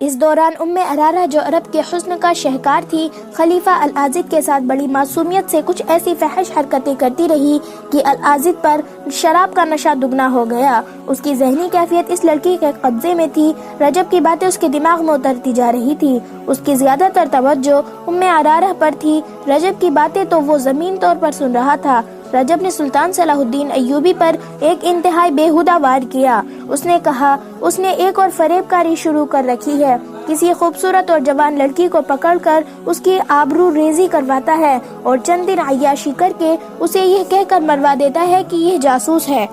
اس دوران ارارہ جو عرب کے حسن کا شہکار تھی، خلیفہ العازد کے ساتھ بڑی معصومیت سے کچھ ایسی فحش حرکتیں کرتی رہی کہ العازد پر شراب کا نشہ دگنا ہو گیا۔ اس کی ذہنی کیفیت اس لڑکی کے قبضے میں تھی۔ رجب کی باتیں اس کے دماغ میں اترتی جا رہی تھی۔ اس کی زیادہ تر توجہ ارارہ پر تھی۔ رجب کی باتیں تو وہ ضمین طور پر سن رہا تھا۔ رجب نے سلطان صلاح الدین ایوبی پر ایک انتہائی بیہودہ وار کیا۔ اس نے کہا، اس نے ایک اور فریب کاری شروع کر رکھی ہے۔ کسی خوبصورت اور جوان لڑکی کو پکڑ کر اس کی آبرو ریزی کرواتا ہے اور چند دن عیاشی کر کے اسے یہ کہہ کر مروا دیتا ہے کہ یہ جاسوس ہے۔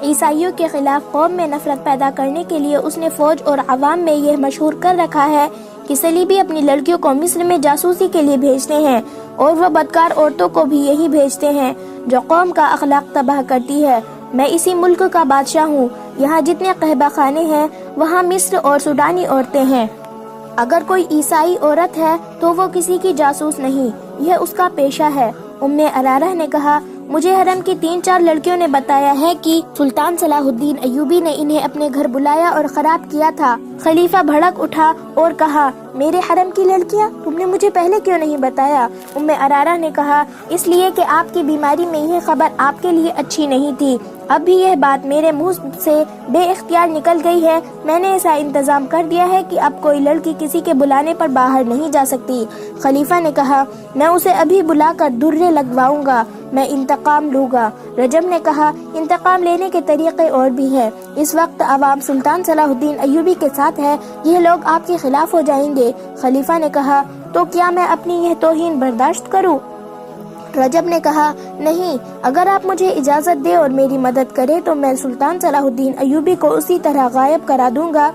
عیسائیوں کے خلاف قوم میں نفرت پیدا کرنے کے لیے اس نے فوج اور عوام میں یہ مشہور کر رکھا ہے کہ صلیبی اپنی لڑکیوں کو مصر میں جاسوسی کے لیے بھیجتے ہیں، اور وہ بدکار عورتوں کو بھی یہی بھیجتے ہیں جو قوم کا اخلاق تباہ کرتی ہے۔ میں اسی ملک کا بادشاہ ہوں۔ یہاں جتنے قہبہ خانے ہیں وہاں مصر اور سوڈانی عورتیں ہیں۔ اگر کوئی عیسائی عورت ہے تو وہ کسی کی جاسوس نہیں، یہ اس کا پیشہ ہے۔ ارارہ نے کہا، مجھے حرم کی 3-4 لڑکیوں نے بتایا ہے کہ سلطان صلاح الدین ایوبی نے انہیں اپنے گھر بلایا اور خراب کیا تھا۔ خلیفہ بھڑک اٹھا اور کہا، میرے حرم کی لڑکیاں؟ تم نے مجھے پہلے کیوں نہیں بتایا؟ ارارہ نے کہا، اس لیے کہ آپ کی بیماری میں یہ خبر آپ کے لیے اچھی نہیں تھی۔ اب بھی یہ بات میرے منہ سے بے اختیار نکل گئی ہے۔ میں نے ایسا انتظام کر دیا ہے کہ اب کوئی لڑکی کسی کے بلانے پر باہر نہیں جا سکتی۔ خلیفہ نے کہا، میں اسے ابھی بلا کر درے لگواؤں گا، میں انتقام لوں گا۔ رجب نے کہا، انتقام لینے کے طریقے اور بھی ہیں۔ اس وقت عوام سلطان صلاح الدین ایوبی کے ساتھ ہے، یہ لوگ آپ کے خلاف ہو جائیں گے۔ خلیفہ نے کہا، تو کیا میں اپنی یہ توہین برداشت کروں؟ رجب نے کہا، نہیں، اگر آپ مجھے اجازت دے اور میری مدد کرے تو میں سلطان صلاح الدین ایوبی کو اسی طرح غائب کرا دوں گا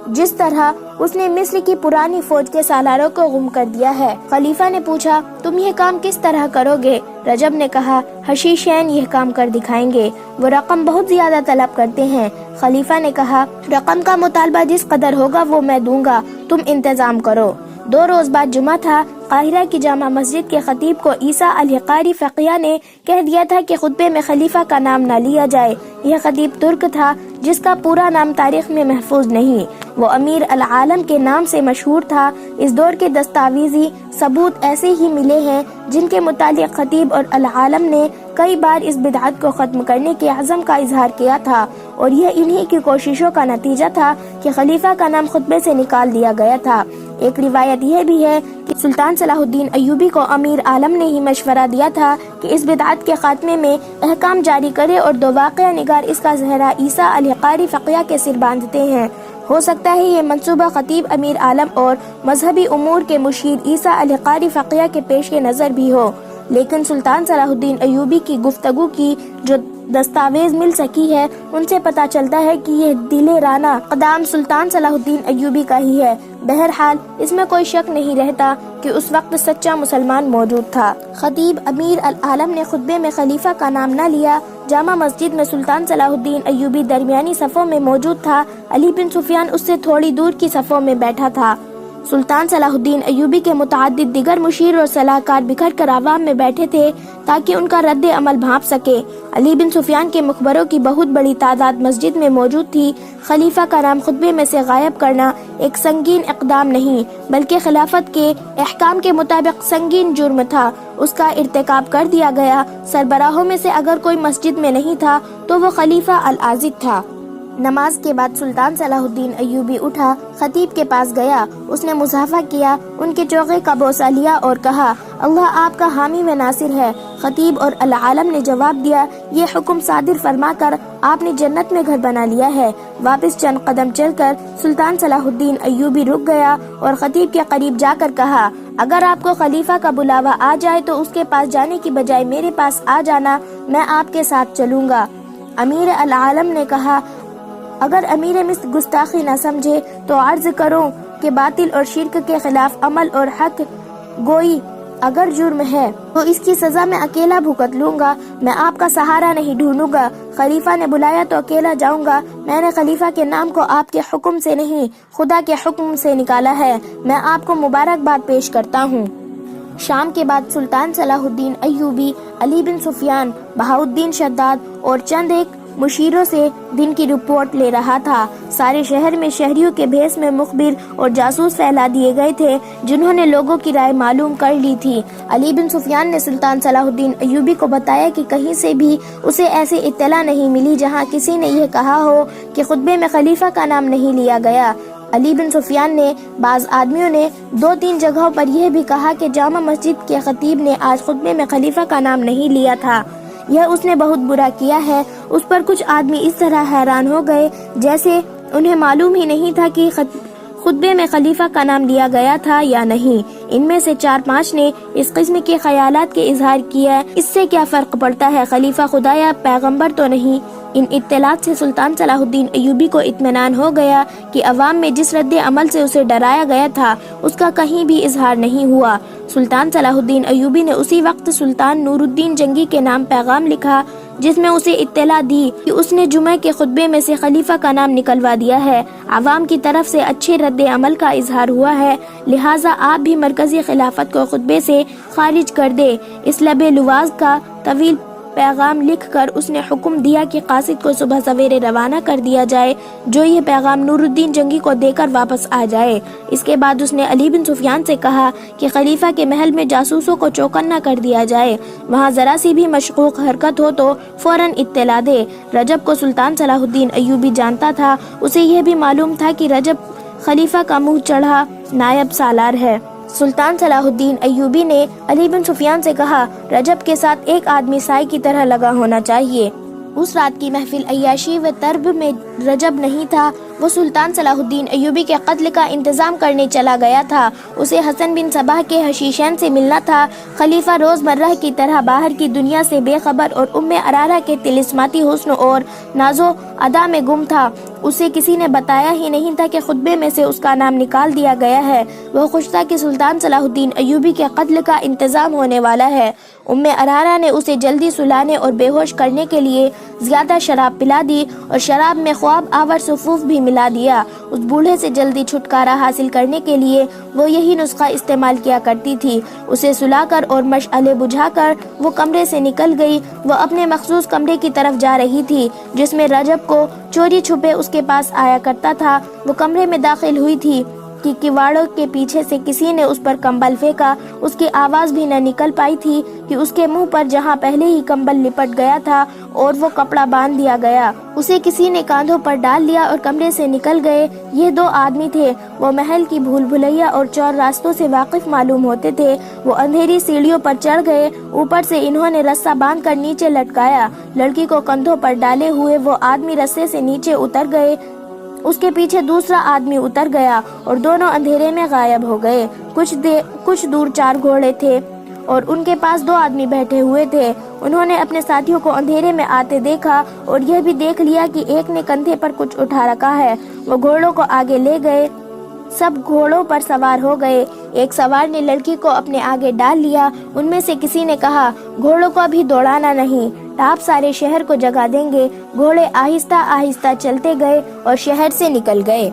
جس طرح اس نے مصر کی پرانی فوج کے سالاروں کو گم کر دیا ہے۔ خلیفہ نے پوچھا، تم یہ کام کس طرح کرو گے؟ رجب نے کہا، حشیشین یہ کام کر دکھائیں گے، وہ رقم بہت زیادہ طلب کرتے ہیں۔ خلیفہ نے کہا، رقم کا مطالبہ جس قدر ہوگا وہ میں دوں گا، تم انتظام کرو۔ 2 روز بعد جمعہ تھا۔ قاہرہ کی جامع مسجد کے خطیب کو عیسیٰ الحقاری فقیہ نے کہہ دیا تھا کہ خطبے میں خلیفہ کا نام نہ لیا جائے۔ یہ خطیب ترک تھا جس کا پورا نام تاریخ میں محفوظ نہیں، وہ امیر العالم کے نام سے مشہور تھا۔ اس دور کے دستاویزی ثبوت ایسے ہی ملے ہیں جن کے متعلق خطیب اور العالم نے کئی بار اس بدعت کو ختم کرنے کے عزم کا اظہار کیا تھا، اور یہ انہی کی کوششوں کا نتیجہ تھا کہ خلیفہ کا نام خطبے سے نکال دیا گیا تھا۔ ایک روایت یہ بھی ہے کہ سلطان صلاح الدین ایوبی کو امیر عالم نے ہی مشورہ دیا تھا کہ اس بدعت کے خاتمے میں احکام جاری کرے، اور 2 واقعہ نگار اس کا زہرا عیسیٰ الحقاری فقیہ کے سر باندھتے ہیں۔ ہو سکتا ہے یہ منصوبہ خطیب امیر عالم اور مذہبی امور کے مشیر عیسیٰ الحقاری فقیہ کے پیش نظر بھی ہو، لیکن سلطان صلاح الدین ایوبی کی گفتگو کی جو دستاویز مل سکی ہے ان سے پتہ چلتا ہے کہ یہ دل رانہ اقدام سلطان صلاح الدین ایوبی کا ہی ہے۔ بہرحال اس میں کوئی شک نہیں رہتا کہ اس وقت سچا مسلمان موجود تھا۔ خطیب امیر العالم نے خطبے میں خلیفہ کا نام نہ لیا۔ جامع مسجد میں سلطان صلاح الدین ایوبی درمیانی صفوں میں موجود تھا۔ علی بن سفیان اس سے تھوڑی دور کی صفوں میں بیٹھا تھا۔ سلطان صلاح الدین ایوبی کے متعدد دیگر مشیر اور صلاحکار بکھر کر عوام میں بیٹھے تھے تاکہ ان کا رد عمل بھانپ سکے۔ علی بن سفیان کے مخبروں کی بہت بڑی تعداد مسجد میں موجود تھی۔ خلیفہ کا نام خطبے میں سے غائب کرنا ایک سنگین اقدام نہیں بلکہ خلافت کے احکام کے مطابق سنگین جرم تھا۔ اس کا ارتکاب کر دیا گیا۔ سربراہوں میں سے اگر کوئی مسجد میں نہیں تھا تو وہ خلیفہ العازد تھا۔ نماز کے بعد سلطان صلاح الدین ایوبی اٹھا، خطیب کے پاس گیا، اس نے مصافحہ کیا، ان کے چوغے کا بوسہ لیا اور کہا، اللہ آپ کا حامی و ناصر ہے۔ خطیب اور العالم نے جواب دیا، یہ حکم صادر فرما کر آپ نے جنت میں گھر بنا لیا ہے۔ واپس چند قدم چل کر سلطان صلاح الدین ایوبی رک گیا اور خطیب کے قریب جا کر کہا، اگر آپ کو خلیفہ کا بلاوا آ جائے تو اس کے پاس جانے کی بجائے میرے پاس آ جانا، میں آپ کے ساتھ چلوں گا۔ امیر العالم نے کہا، اگر امیر مصر گستاخی نہ سمجھے تو عرض کروں کہ باطل اور شرک کے خلاف عمل اور حق گوئی اگر جرم ہے تو اس کی سزا میں اکیلا بھگت لوں گا، میں آپ کا سہارا نہیں ڈھونڈوں گا۔ خلیفہ نے بلایا تو اکیلا جاؤں گا، میں نے خلیفہ کے نام کو آپ کے حکم سے نہیں خدا کے حکم سے نکالا ہے، میں آپ کو مبارکباد پیش کرتا ہوں۔ شام کے بعد سلطان صلاح الدین ایوبی، علی بن سفیان، بہاؤالدین شداد اور چند ایک مشیروں سے دن کی رپورٹ لے رہا تھا۔ سارے شہر میں شہریوں کے بھیس میں مخبر اور جاسوس پھیلا دیے گئے تھے جنہوں نے لوگوں کی رائے معلوم کر لی تھی۔ علی بن سفیان نے سلطان صلاح الدین ایوبی کو بتایا کہ کہیں سے بھی اسے ایسی اطلاع نہیں ملی جہاں کسی نے یہ کہا ہو کہ خطبے میں خلیفہ کا نام نہیں لیا گیا۔ علی بن سفیان نے بعض آدمیوں نے 2-3 جگہوں پر یہ بھی کہا کہ جامع مسجد کے خطیب نے آج خطبے میں خلیفہ کا نام نہیں لیا تھا، یہ اس نے بہت برا کیا ہے۔ اس پر کچھ آدمی اس طرح حیران ہو گئے جیسے انہیں معلوم ہی نہیں تھا کہ خطبے میں خلیفہ کا نام لیا گیا تھا یا نہیں۔ ان میں سے 4-5 نے اس قسم کے خیالات کے اظہار کیا، اس سے کیا فرق پڑتا ہے، خلیفہ خدا یا پیغمبر تو نہیں۔ ان اطلاعات سے سلطان صلاح الدین ایوبی کو اطمینان ہو گیا کہ عوام میں جس رد عمل سے اسے ڈرایا گیا تھا اس کا کہیں بھی اظہار نہیں ہوا۔ سلطان صلاح الدین ایوبی نے اسی وقت سلطان نور الدین جنگی کے نام پیغام لکھا جس میں اسے اطلاع دی کہ اس نے جمعہ کے خطبے میں سے خلیفہ کا نام نکلوا دیا ہے۔ عوام کی طرف سے اچھے رد عمل کا اظہار ہوا ہے، لہٰذا آپ بھی مرکزی خلافت کو خطبے سے خارج کر دے۔ اس لب لواز کا طویل پیغام لکھ کر اس نے حکم دیا کہ قاصد کو صبح سویرے روانہ کر دیا جائے جو یہ پیغام نور الدین جنگی کو دے کر واپس آ جائے۔ اس کے بعد اس نے علی بن سفیان سے کہا کہ خلیفہ کے محل میں جاسوسوں کو چوکنا کر دیا جائے، وہاں ذرا سی بھی مشکوک حرکت ہو تو فوراً اطلاع دے۔ رجب کو سلطان صلاح الدین ایوبی جانتا تھا، اسے یہ بھی معلوم تھا کہ رجب خلیفہ کا منہ چڑھا نائب سالار ہے۔ سلطان صلاح الدین ایوبی نے علی بن سفیان سے کہا، رجب کے ساتھ ایک آدمی سائے کی طرح لگا ہونا چاہیے۔ اس رات کی محفل عیاشی و طرب میں رجب نہیں تھا، وہ سلطان صلاح الدین ایوبی کے قتل کا انتظام کرنے چلا گیا تھا۔ اسے حسن بن صباح کے حشیشین سے ملنا تھا۔ خلیفہ روز مرہ کی طرح باہر کی دنیا سے بے خبر اور ام ارارہ کے طلسماتی حسن اور ناز و ادا میں گم تھا۔ اسے کسی نے بتایا ہی نہیں تھا کہ خطبے میں سے اس کا نام نکال دیا گیا ہے۔ وہ خوش تھا کہ سلطان صلاح الدین ایوبی کے قتل کا انتظام ہونے والا ہے۔ ام ارارہ نے اسے جلدی سلانے اور بے ہوش کرنے کے لیے زیادہ شراب پلا دی اور شراب میں خواب آور صفوف بھی ملا دیا۔ اس بوڑھے سے جلدی چھٹکارا حاصل کرنے کے لیے وہ یہی نسخہ استعمال کیا کرتی تھی۔ اسے سلا کر اور مشعلے بجھا کر وہ کمرے سے نکل گئی۔ وہ اپنے مخصوص کمرے کی طرف جا رہی تھی جس میں رجب کو چوری چھپے اس کے پاس آیا کرتا تھا۔ وہ کمرے میں داخل ہوئی تھی کہ کواڑوں کے پیچھے سے کسی نے اس پر کمبل پھینکا۔ اس کی آواز بھی نہ نکل پائی تھی کہ اس کے منہ پر جہاں پہلے ہی کمبل لپٹ گیا تھا اور وہ کپڑا باندھ دیا گیا، اسے کسی نے کاندھوں پر ڈال لیا اور کمرے سے نکل گئے۔ یہ 2 آدمی تھے، وہ محل کی بھول بھلیا اور چور راستوں سے واقف معلوم ہوتے تھے۔ وہ اندھیری سیڑھیوں پر چڑھ گئے، اوپر سے انہوں نے رسہ باندھ کر نیچے لٹکایا۔ لڑکی کو کندھوں پر ڈالے ہوئے وہ آدمی رسے سے نیچے اتر گئے، اس کے پیچھے دوسرا آدمی اتر گیا اور دونوں اندھیرے میں غائب ہو گئے۔ کچھ دور 4 گھوڑے تھے اور ان کے پاس 2 آدمی بیٹھے ہوئے تھے۔ انہوں نے اپنے ساتھیوں کو اندھیرے میں آتے دیکھا اور یہ بھی دیکھ لیا کہ ایک نے کندھے پر کچھ اٹھا رکھا ہے۔ وہ گھوڑوں کو آگے لے گئے، سب گھوڑوں پر سوار ہو گئے۔ ایک سوار نے لڑکی کو اپنے آگے ڈال لیا۔ ان میں سے کسی نے کہا، گھوڑوں کو ابھی دوڑانا نہیں، ٹاپ سارے شہر کو جگا دیں گے۔ گھوڑے آہستہ آہستہ چلتے گئے اور شہر سے نکل گئے۔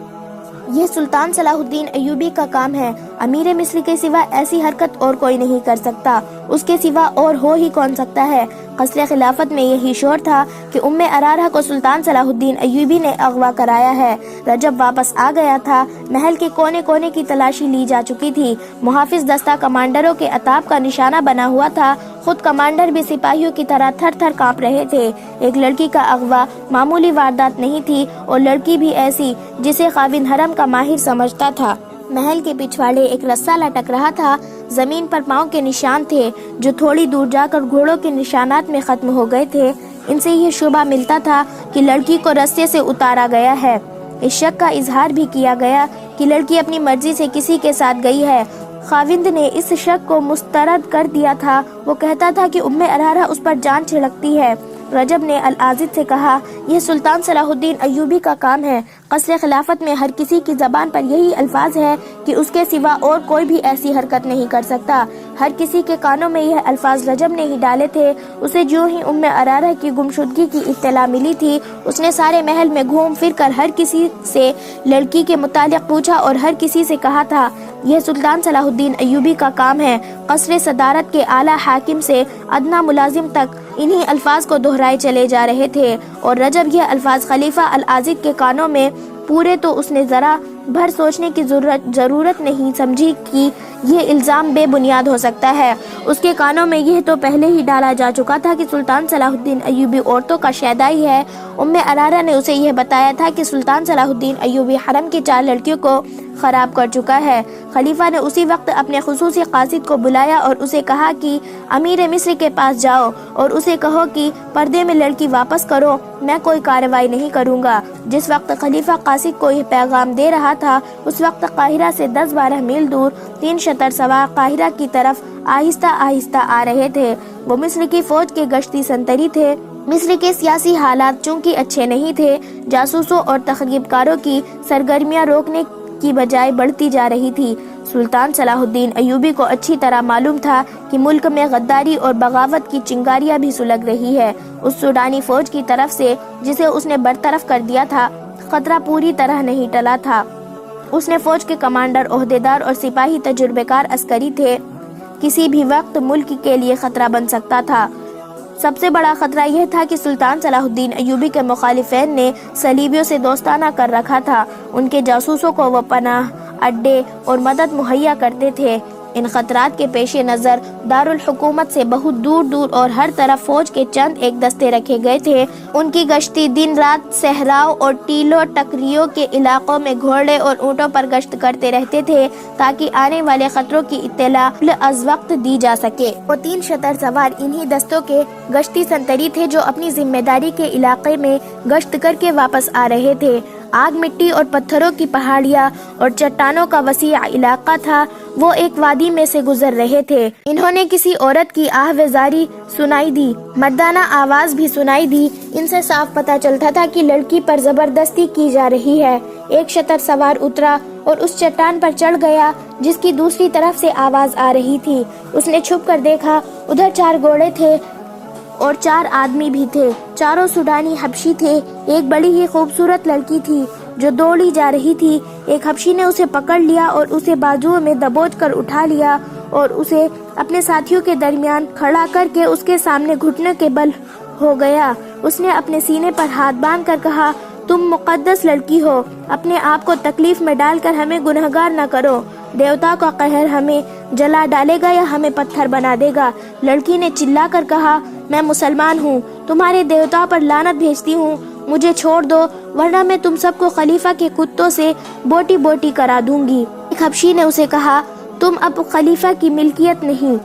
یہ سلطان صلاح الدین ایوبی کا کام ہے۔ امیر مصر کے سوا ایسی حرکت اور کوئی نہیں کر سکتا، اس کے سوا اور ہو ہی کون سکتا ہے۔ قصر خلافت میں یہی شور تھا کہ ام ارارہ کو سلطان صلاح الدین ایوبی نے اغوا کرایا ہے۔ رجب واپس آ گیا تھا، محل کے کونے کونے کی تلاشی لی جا چکی تھی۔ محافظ دستہ کمانڈروں کے عتاب کا نشانہ بنا ہوا تھا، خود کمانڈر بھی سپاہیوں کی طرح تھر تھر کانپ رہے تھے۔ ایک لڑکی کا اغوا معمولی واردات نہیں تھی اور لڑکی بھی ایسی جسے خاوند حرم کا ماہر سمجھتا تھا۔ محل کے پچھواڑے ایک رسہ لٹک رہا تھا، زمین پر پاؤں کے نشان تھے جو تھوڑی دور جا کر گھوڑوں کے نشانات میں ختم ہو گئے تھے۔ ان سے یہ شبہ ملتا تھا کہ لڑکی کو رستے سے اتارا گیا ہے۔ اس شک کا اظہار بھی کیا گیا کہ لڑکی اپنی مرضی سے کسی کے ساتھ گئی ہے۔ خاوند نے اس شک کو مسترد کر دیا تھا، وہ کہتا تھا کہ ام ارارہ اس پر جان چھڑکتی ہے۔ رجب نے العازد سے کہا، یہ سلطان صلاح الدین ایوبی کا کام ہے، قصر خلافت میں ہر کسی کی زبان پر یہی الفاظ ہے کہ اس کے سوا اور کوئی بھی ایسی حرکت نہیں کر سکتا۔ ہر کسی کے کانوں میں یہ الفاظ رجب نے ہی ڈالے تھے۔ اسے جو ہی ام ارارہ کی گمشدگی کی اطلاع ملی تھی، اس نے سارے محل میں گھوم پھر کر ہر کسی سے لڑکی کے متعلق پوچھا اور ہر کسی سے کہا تھا یہ سلطان صلاح الدین ایوبی کا کام ہے۔ قصر صدارت کے اعلیٰ حاکم سے ادنیٰ ملازم تک انہی الفاظ کو دہرائے چلے جا رہے تھے، اور رجب یہ الفاظ خلیفہ العازد کے کانوں میں پورے تو اس نے ذرا بھر سوچنے کی ضرورت نہیں سمجھی کہ یہ الزام بے بنیاد ہو سکتا ہے۔ اس کے کانوں میں یہ تو پہلے ہی ڈالا جا چکا تھا کہ سلطان صلاح الدین ایوبی عورتوں کا شیدائی ہے۔ ام ارارہ نے اسے یہ بتایا تھا کہ سلطان صلاح الدین ایوبی حرم کی 4 لڑکیوں کو خراب کر چکا ہے۔ خلیفہ نے اسی وقت اپنے خصوصی قاصد کو بلایا اور اسے کہا کہ امیر مصر کے پاس جاؤ اور اسے کہو کہ پردے میں لڑکی واپس کرو، میں کوئی کارروائی نہیں کروں گا۔ جس وقت خلیفہ قاصد کو یہ پیغام دے رہا تھا، اس وقت قاہرہ سے 10-12 میل دور 3 شتر سوار قاہرہ کی طرف آہستہ آہستہ آ رہے تھے۔ وہ مصر کی فوج کے گشتی سنتری تھے۔ مصر کے سیاسی حالات چونکہ اچھے نہیں تھے، جاسوسوں اور تخریب کاروں کی سرگرمیاں روکنے کی بجائے بڑھتی جا رہی تھی۔ سلطان صلاح الدین ایوبی کو اچھی طرح معلوم تھا کہ ملک میں غداری اور بغاوت کی چنگاریاں بھی سلگ رہی ہے۔ اس سوڈانی فوج کی طرف سے جسے اس نے برطرف کر دیا تھا، خطرہ پوری طرح نہیں ٹلا تھا۔ اس نے فوج کے کمانڈر، عہدیدار اور سپاہی تجربے کار عسکری تھے، کسی بھی وقت ملک کے لیے خطرہ بن سکتا تھا۔ سب سے بڑا خطرہ یہ تھا کہ سلطان صلاح الدین ایوبی کے مخالفین نے صلیبیوں سے دوستانہ کر رکھا تھا۔ ان کے جاسوسوں کو وہ پناہ، اڈے اور مدد مہیا کرتے تھے۔ ان خطرات کے پیش نظر دارالحکومت سے بہت دور دور اور ہر طرف فوج کے چند ایک دستے رکھے گئے تھے۔ ان کی گشتی دن رات صحراؤں اور ٹیلوں ٹکریوں کے علاقوں میں گھوڑے اور اونٹوں پر گشت کرتے رہتے تھے تاکہ آنے والے خطروں کی اطلاع از وقت دی جا سکے۔ وہ 3 شتر سوار انہی دستوں کے گشتی سنتری تھے جو اپنی ذمہ داری کے علاقے میں گشت کر کے واپس آ رہے تھے۔ آگ، مٹی اور پتھروں کی پہاڑیاں اور چٹانوں کا وسیع علاقہ تھا۔ وہ ایک وادی میں سے گزر رہے تھے۔ انہوں نے کسی عورت کی آہ وزاری سنائی دی، مردانہ آواز بھی سنائی دی۔ ان سے صاف پتہ چلتا تھا کہ لڑکی پر زبردستی کی جا رہی ہے۔ ایک شتر سوار اترا اور اس چٹان پر چڑھ گیا جس کی دوسری طرف سے آواز آ رہی تھی۔ اس نے چھپ کر دیکھا، ادھر 4 گھوڑے تھے اور 4 آدمی بھی تھے۔ چاروں سوڈانی حبشی تھے۔ ایک بڑی ہی خوبصورت لڑکی تھی جو دوڑی جا رہی تھی۔ ایک حبشی نے اسے پکڑ لیا اور اسے بازوؤں میں دبوچ کر اٹھا لیا اور اسے اپنے ساتھیوں کے درمیان کھڑا کر کے اس کے سامنے گھٹنے کے بل ہو گیا۔ اس نے اپنے سینے پر ہاتھ باندھ کر کہا، تم مقدس لڑکی ہو، اپنے آپ کو تکلیف میں ڈال کر ہمیں گنہگار نہ کرو۔ دیوتا کا قہر ہمیں جلا ڈالے گا یا ہمیں پتھر بنا دے گا۔ لڑکی نے چلا کر کہا، میں مسلمان ہوں، تمہارے دیوتا پر لعنت بھیجتی ہوں، مجھے چھوڑ دو ورنہ میں تم سب کو خلیفہ کے کتوں سے بوٹی بوٹی کرا دوں گی۔ ایک حبشی نے اسے کہا، تم اب خلیفہ کی ملکیت نہیں،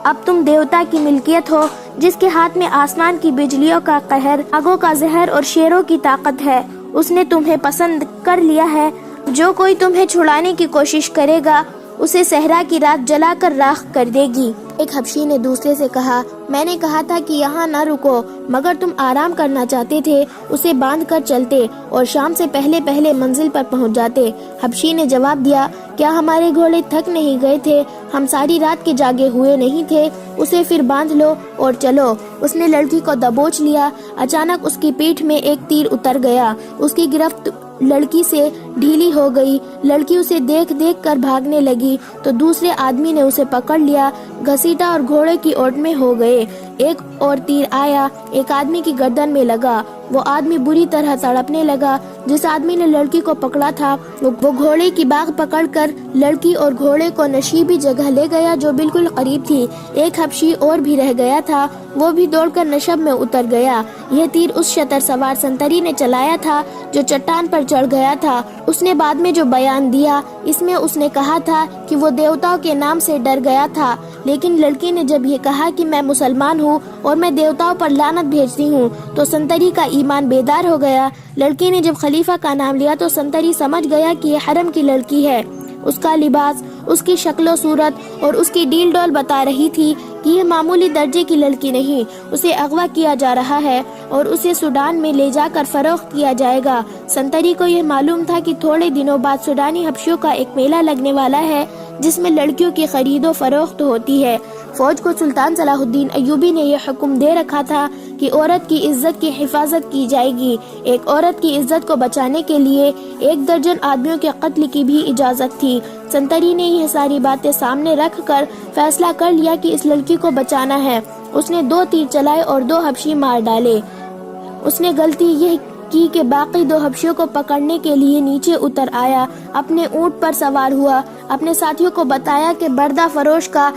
اب تم دیوتا کی ملکیت ہو جس کے ہاتھ میں آسمان کی بجلیوں کا قہر، آگوں کا زہر اور شیروں کی طاقت ہے۔ اس نے تمہیں پسند کر لیا ہے۔ جو کوئی تمہیں چھڑانے کی کوشش کرے گا اسے صحرا کی رات جلا کر راکھ کر دے گی۔ ایک حبشی نے دوسرے سے کہا، میں نے کہا تھا کہ یہاں نہ رکو، مگر تم آرام کرنا چاہتے تھے، اسے باندھ کر چلتے اور شام سے پہلے پہلے منزل پر پہنچ جاتے۔ حبشی نے جواب دیا، کیا ہمارے گھوڑے تھک نہیں گئے تھے؟ ہم ساری رات کے جاگے ہوئے نہیں تھے، اسے پھر باندھ لو اور چلو۔ اس نے لڑکی کو دبوچ لیا۔ اچانک اس کی پیٹھ میں ایک تیر اتر گیا۔ اس کی گرفت لڑکی سے ڈھیلی ہو گئی۔ لڑکی اسے دیکھ دیکھ کر بھاگنے لگی تو دوسرے آدمی نے اسے پکڑ لیا، گھسیٹا اور گھوڑے کی اوٹ میں ہو گئے۔ ایک اور تیر آیا، ایک آدمی کی گردن میں لگا۔ وہ آدمی بری طرح تڑپنے لگا۔ جس آدمی نے لڑکی کو پکڑا تھا وہ گھوڑے کی باغ پکڑ کر لڑکی اور گھوڑے کو نشیبی جگہ لے گیا جو بالکل قریب تھی۔ ایک حبشی اور بھی رہ گیا تھا، وہ بھی دوڑ کر نشب میں اتر گیا۔ یہ تیر اس شتر سوار سنتری نے چلایا تھا جو چٹان پر چڑھ گیا تھا۔ اس نے بعد میں جو بیان دیا اس میں اس نے کہا تھا کہ وہ دیوتاؤں کے نام سے ڈر گیا تھا، لیکن لڑکی نے جب یہ کہا کہ میں مسلمان ہوں اور میں دیوتاؤں پر لعنت بھیجتی ہوں تو سنتری کا ایمان بیدار ہو گیا۔ لڑکی نے جب خلیفہ کا نام لیا تو سنتری سمجھ گیا کہ یہ حرم کی لڑکی ہے۔ اس کا لباس، اس کی شکل و صورت اور اس کی ڈیل ڈول بتا رہی تھی کہ یہ معمولی درجے کی لڑکی نہیں، اسے اغوا کیا جا رہا ہے۔ اور اسے سوڈان میں لے جا کر فروخت کیا جائے گا۔ سنتری کو یہ معلوم تھا کہ تھوڑے دنوں بعد سوڈانی حبشیوں کا ایک میلہ لگنے والا ہے جس میں لڑکیوں کی خرید و فروخت ہوتی ہے۔ فوج کو سلطان صلاح الدین ایوبی نے یہ حکم دے رکھا تھا کہ عورت کی عزت کی حفاظت کی جائے گی۔ ایک عورت کی عزت کو بچانے کے لیے 1 درجن آدمیوں کے قتل کی بھی اجازت تھی۔ سنتری نے یہ ساری باتیں سامنے رکھ کر فیصلہ کر لیا کہ اس لڑکی کو بچانا ہے۔ اس نے 2 تیر چلائے اور 2 حبشی مار ڈالے۔ اس نے غلطی یہ کی کہ باقی 2 حبشیوں کو پکڑنے کے لیے نیچے اتر آیا، اپنے اونٹ پر سوار ہوا، اپنے ساتھیوں کو بتایا کہ بردہ فروش کا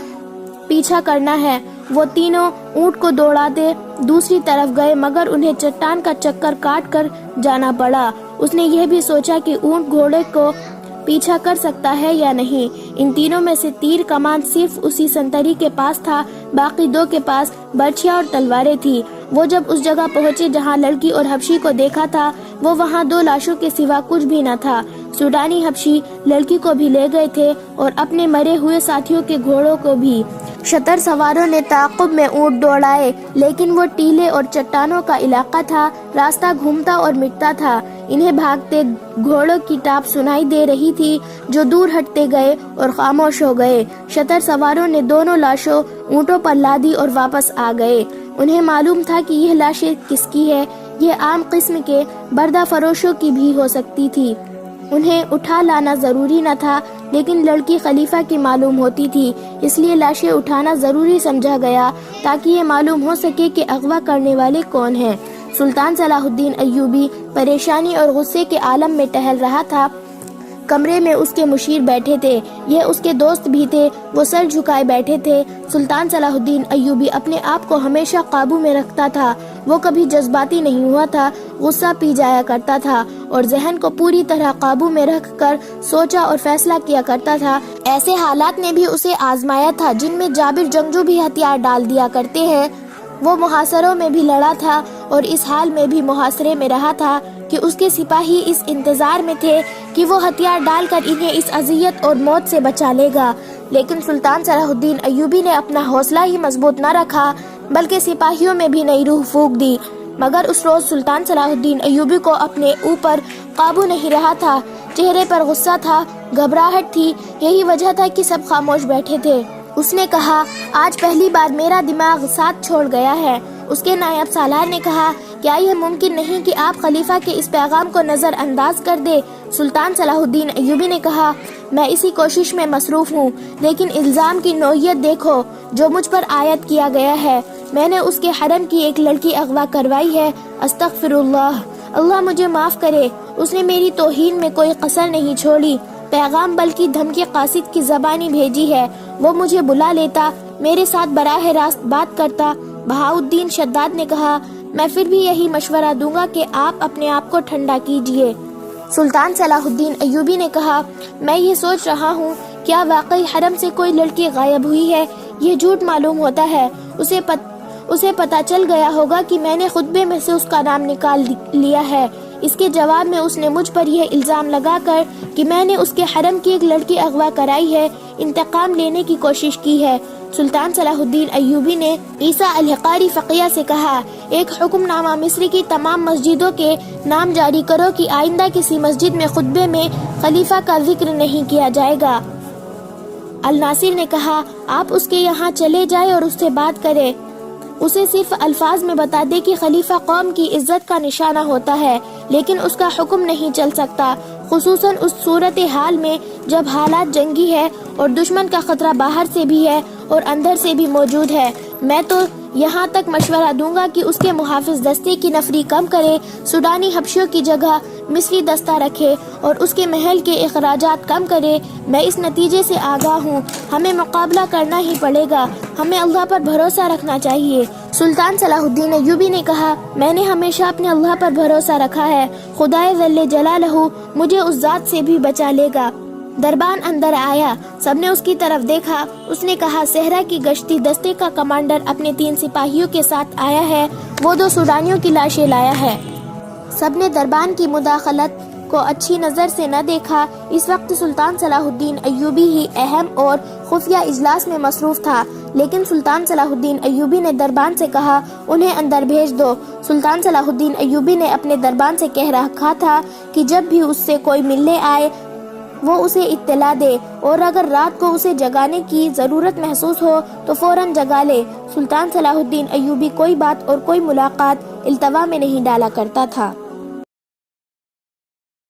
پیچھا کرنا ہے۔ وہ تینوں اونٹ کو دوڑاتے دوسری طرف گئے مگر انہیں چٹان کا چکر کاٹ کر جانا پڑا۔ اس نے یہ بھی سوچا کہ اونٹ گھوڑے کو پیچھا کر سکتا ہے یا نہیں۔ ان تینوں میں سے تیر کمان صرف اسی سنتری کے پاس تھا، باقی 2 کے پاس برچھیاں اور تلواریں تھی۔ وہ جب اس جگہ پہنچے جہاں لڑکی اور حبشی کو دیکھا تھا، وہ وہاں 2 لاشوں کے سوا کچھ بھی نہ تھا۔ سوڈانی حبشی لڑکی کو بھی لے گئے تھے اور اپنے مرے ہوئے ساتھیوں کے گھوڑوں کو بھی۔ شتر سواروں نے تعاقب میں اونٹ دوڑائے لیکن وہ ٹیلے اور چٹانوں کا علاقہ تھا، راستہ گھومتا اور مٹتا تھا۔ انہیں بھاگتے گھوڑوں کی ٹاپ سنائی دے رہی تھی جو دور ہٹتے گئے اور خاموش ہو گئے۔ شتر سواروں نے دونوں لاشوں اونٹوں پر لادی اور واپس آ گئے۔ انہیں معلوم تھا کہ یہ لاشیں کس کی ہے، یہ عام قسم کے بردہ فروشوں کی بھی ہو سکتی تھی۔ انہیں اٹھا لانا ضروری نہ تھا لیکن لڑکی خلیفہ کی معلوم ہوتی تھی، اس لیے لاشیں اٹھانا ضروری سمجھا گیا تاکہ یہ معلوم ہو سکے کہ اغوا کرنے والے کون ہیں۔ سلطان صلاح الدین ایوبی پریشانی اور غصے کے عالم میں ٹہل رہا تھا۔ کمرے میں اس کے مشیر بیٹھے تھے، یہ اس کے دوست بھی تھے، وہ سر جھکائے بیٹھے تھے۔ سلطان صلاح الدین ایوبی اپنے آپ کو ہمیشہ قابو میں رکھتا تھا، وہ کبھی جذباتی نہیں ہوا تھا، غصہ پی جایا کرتا تھا اور ذہن کو پوری طرح قابو میں رکھ کر سوچا اور فیصلہ کیا کرتا تھا۔ ایسے حالات نے بھی اسے آزمایا تھا جن میں جابر جنگجو بھی ہتھیار ڈال دیا کرتے ہیں۔ وہ محاصروں میں بھی لڑا تھا اور اس حال میں بھی محاصرے میں رہا تھا کہ اس کے سپاہی اس انتظار میں تھے کہ وہ ہتھیار ڈال کر انہیں اس اذیت اور موت سے بچا لے گا۔ لیکن سلطان صلاح الدین ایوبی نے اپنا حوصلہ ہی مضبوط نہ رکھا بلکہ سپاہیوں میں بھی نئی روح پھونک دی۔ مگر اس روز سلطان صلاح الدین ایوبی کو اپنے اوپر قابو نہیں رہا تھا، چہرے پر غصہ تھا، گھبراہٹ تھی، یہی وجہ تھا کہ سب خاموش بیٹھے تھے۔ اس نے کہا، آج پہلی بار میرا دماغ ساتھ چھوڑ گیا ہے۔ اس کے نائب سالار نے کہا، کیا یہ ممکن نہیں کہ آپ خلیفہ کے اس پیغام کو نظر انداز کر دے؟ سلطان صلاح الدین ایوبی نے کہا، میں اسی کوشش میں مصروف ہوں، لیکن الزام کی نوعیت دیکھو جو مجھ پر عائد کیا گیا ہے۔ میں نے اس کے حرم کی ایک لڑکی اغوا کروائی ہے، استغفر اللہ، اللہ مجھے معاف کرے۔ اس نے میری توہین میں کوئی قصر نہیں چھوڑی، پیغام بلکہ دھمکی قاصد کی زبانی بھیجی ہے۔ وہ مجھے بلا لیتا، میرے ساتھ براہ راست بات کرتا۔ بہاؤالدین شداد نے کہا، میں پھر بھی یہی مشورہ دوں گا کہ آپ اپنے آپ کو ٹھنڈا کیجیے۔ سلطان صلاح الدین ایوبی نے کہا، میں یہ سوچ رہا ہوں کیا واقعی حرم سے کوئی لڑکی غائب ہوئی ہے؟ یہ جھوٹ معلوم ہوتا ہے، اسے پتہ چل گیا ہوگا کہ میں نے خطبے میں سے اس کا نام نکال لیا ہے۔ اس کے جواب میں اس نے مجھ پر یہ الزام لگا کر کہ میں نے اس کے حرم کی ایک لڑکی اغوا کرائی ہے، انتقام لینے کی کوشش کی ہے۔ سلطان صلاح الدین ایوبی نے عیسیٰ الحقاری فقیہ سے کہا، ایک حکم نامہ مصر کی تمام مسجدوں کے نام جاری کرو کہ آئندہ کسی مسجد میں خطبے میں خلیفہ کا ذکر نہیں کیا جائے گا۔ الناصر نے کہا، آپ اس کے یہاں چلے جائیں اور اس سے بات کریں، اسے صرف الفاظ میں بتا دے کہ خلیفہ قوم کی عزت کا نشانہ ہوتا ہے لیکن اس کا حکم نہیں چل سکتا، خصوصاً اس صورتحال میں جب حالات جنگی ہے اور دشمن کا خطرہ باہر سے بھی ہے اور اندر سے بھی موجود ہے۔ میں تو یہاں تک مشورہ دوں گا کہ اس کے محافظ دستے کی نفری کم کرے، سوڈانی حبشیوں کی جگہ مصری دستہ رکھے اور اس کے محل کے اخراجات کم کرے۔ میں اس نتیجے سے آگاہ ہوں، ہمیں مقابلہ کرنا ہی پڑے گا، ہمیں اللہ پر بھروسہ رکھنا چاہیے۔ سلطان صلاح الدین ایوبی نے کہا، میں نے ہمیشہ اپنے اللہ پر بھروسہ رکھا ہے، خدائے ذل جلالہ مجھے اس ذات سے بھی بچا لے گا۔ دربان اندر آیا، سب نے اس کی طرف دیکھا۔ اس نے کہا، صحرا کی گشتی دستے کا کمانڈر اپنے 3 سپاہیوں کے ساتھ آیا ہے، وہ 2 سوڈانیوں کی لاشیں لایا ہے۔ سب نے دربان کی مداخلت کو اچھی نظر سے نہ دیکھا۔ اس وقت سلطان صلاح الدین ایوبی ہی اہم اور خفیہ اجلاس میں مصروف تھا، لیکن سلطان صلاح الدین ایوبی نے دربان سے کہا انہیں اندر بھیج دو۔ سلطان صلاح الدین ایوبی نے اپنے دربان سے کہہ رکھا تھا کہ جب بھی اس سے کوئی ملنے آئے وہ اسے اطلاع دے، اور اگر رات کو اسے جگانے کی ضرورت محسوس ہو تو فوراً جگا لے۔ سلطان صلاح الدین ایوبی کوئی بات اور کوئی ملاقات التوا میں نہیں ڈالا کرتا تھا۔